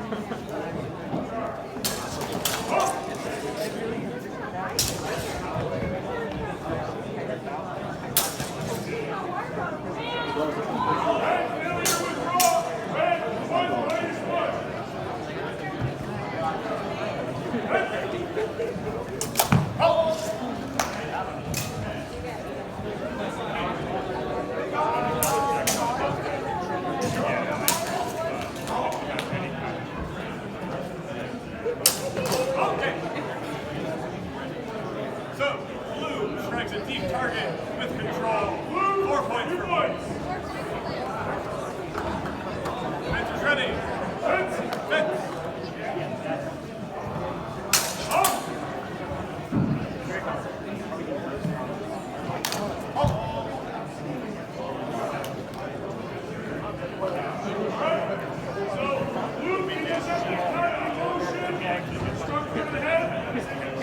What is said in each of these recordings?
So, blue strikes a deep target with control. 4 points for blue. Fence is ready. Fence.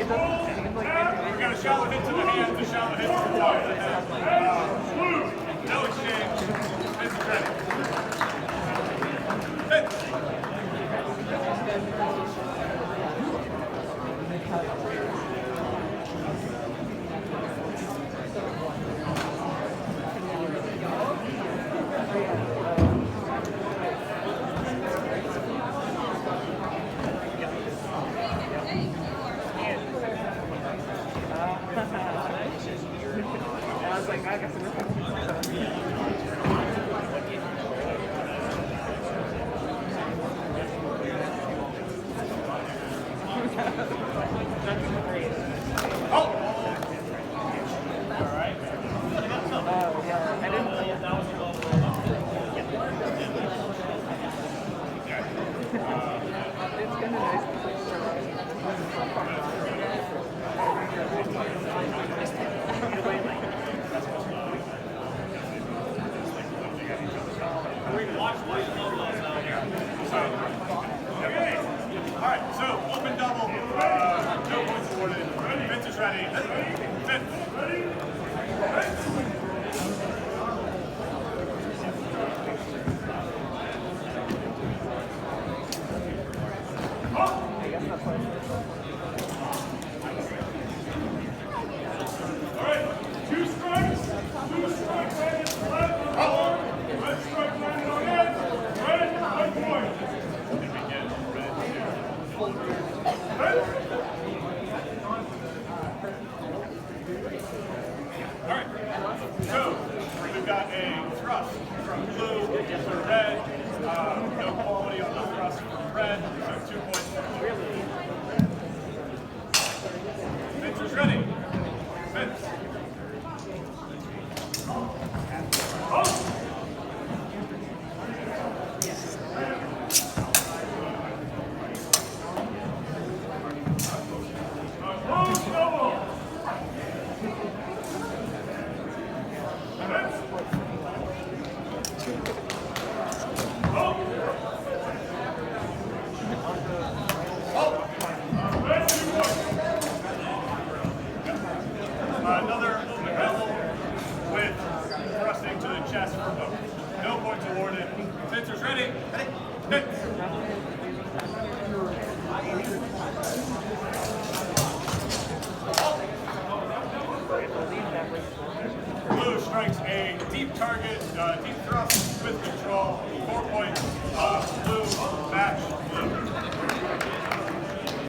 We got a shallow hit to the hands, a shallow hit to the wide. No exchange. Fence is ready. Fence. I was like, I got some. Alright, so open double. No points awarded. Fence is ready. Fence. Alright, 2 strikes. 2 strikes. Red strike landed on it. Red, 1 point. Alright, so we've got a thrust from blue to red. No quality on the thrust from red, so 2 points for blue. Fence is ready. Fence. Another double with thrusting to the chest for both. No points awarded. Fencer's ready. Fence. Blue strikes a deep target, deep thrust with control. 4 points.